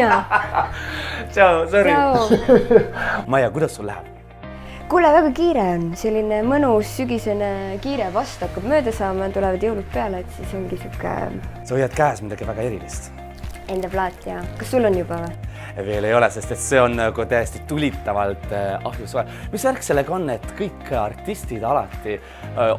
Maia. Tšau, sorry. Tšau. Maia, kuidas sul läheb? Kuule, väga kiire on. Selline mõnus sügisene kiire vast hakkab mööda saama, tulevad jõulud peale, et siis ongi siuke... Sa hoiad käes midagi väga erilist. Enda plaat, ja. Kas sul on juba või? Veel ei ole, sest et see on nagu täiesti tulitavalt ahjusoe. Mis värk sellega on, et kõik artistid alati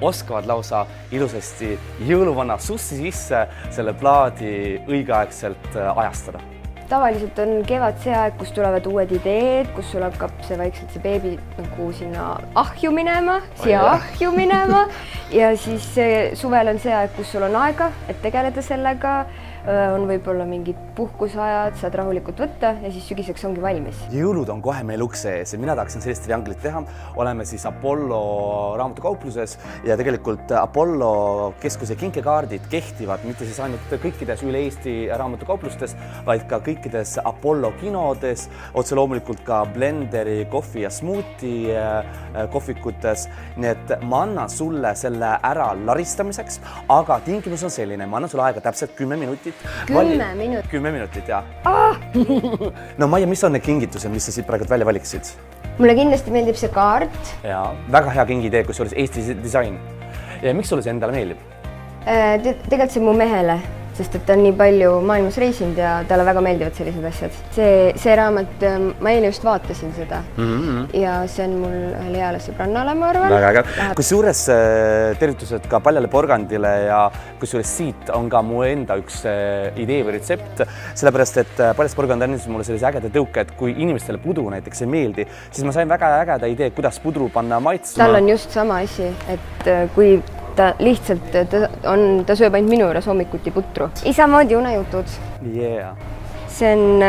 oskavad lausa ilusasti jõuluvanna sussi sisse selle plaadi õigeaegselt ajastada? Tavaliselt on kevad see aeg, kus tulevad uued ideed, kus sul hakkab see vaikselt see beebi nagu sinna ahju minema, ahju minema ja siis suvel on see aeg, kus sul on aega, et tegeleda sellega, on võib-olla mingid puhkusajad, saad rahulikult võtta ja siis sügiseks ongi valmis. Jõulud on kohe meil ukse ees ja mina tahaksin sellist trianglit teha. Oleme siis Apollo raamatukaupluses ja tegelikult Apollo keskuse kinkekaardid kehtivad mitte siis ainult kõikides üle Eesti raamatukauplustes, vaid ka kõikides Apollo kinodes, otse loomulikult ka Blenderi, kohvi ja smoothie kohvikutes. Nii et ma annan sulle selle ära laristamiseks, aga tingimus on selline, ma annan sulle aega täpselt 10 minutit. 10 minutit? 10 minutit, jah. No Maia, mis on need kingitused, mis sa siit praegu välja valiksid? Mulle kindlasti meeldib see kaart. Jaa, väga hea kingitee, kus oli Eesti disain. Ja miks sulle see endale meeldib? Tegelikult see mu mehele, sest et ta on nii palju maailmas reisinud ja talle väga meeldivad sellised asjad. See raamat, ma eile just vaatasin seda ja see on mul ühele heale sõbrannale, ma arvan. Väga äge. Kusjuures tervitused ka Paljale Porgandile ja kusjuures siit on ka mu enda üks idee või retsept, sellepärast et Paljas Porgand andis mulle sellise ägeda tõuke, et kui inimestele pudru näiteks ei meeldi, siis ma sain väga ägeda idee, kuidas pudru panna maitsma. Tal on just sama asi, et kui ta lihtsalt, ta sööb ainult minu juures hommikuti putru. Isamoodi unejutud. Yeah. See on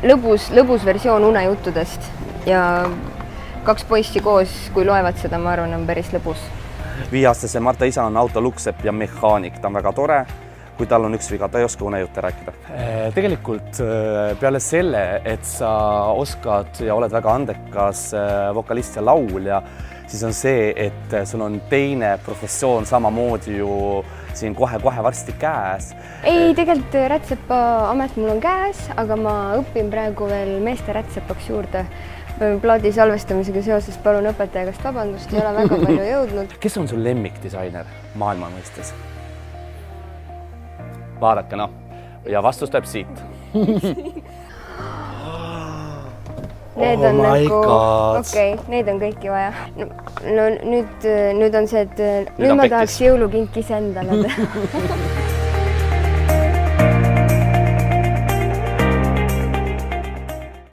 lõbus versioon unejuttudest ja 2 poissi koos, kui loevad seda, ma arvan, on päris lõbus. 5-aastase Marta isa on autoluksepp ja mehaanik. Ta on väga tore, kui tal on üks viga, ta ei oska unejutte rääkida. Tegelikult peale selle, et sa oskad ja oled väga andekas vokalist ja laulja, siis on see, et sul on teine professioon samamoodi ju siin kohe varsti käes. Ei, tegelikult rätsepa amet mul on käes, aga ma õpin praegu veel meeste rätsepaks juurde. Plaadi salvestamisega seoses palun õpetaja käest vabandust, ei ole väga palju jõudnud. Kes on sul lemmikdisainer maailma mõistes? Vaadake, noh. Ja vastus tuleb siit. Need on nagu, okei, neid on kõiki vaja. No nüüd on see, et nüüd ma tahaks jõulukink ise endale.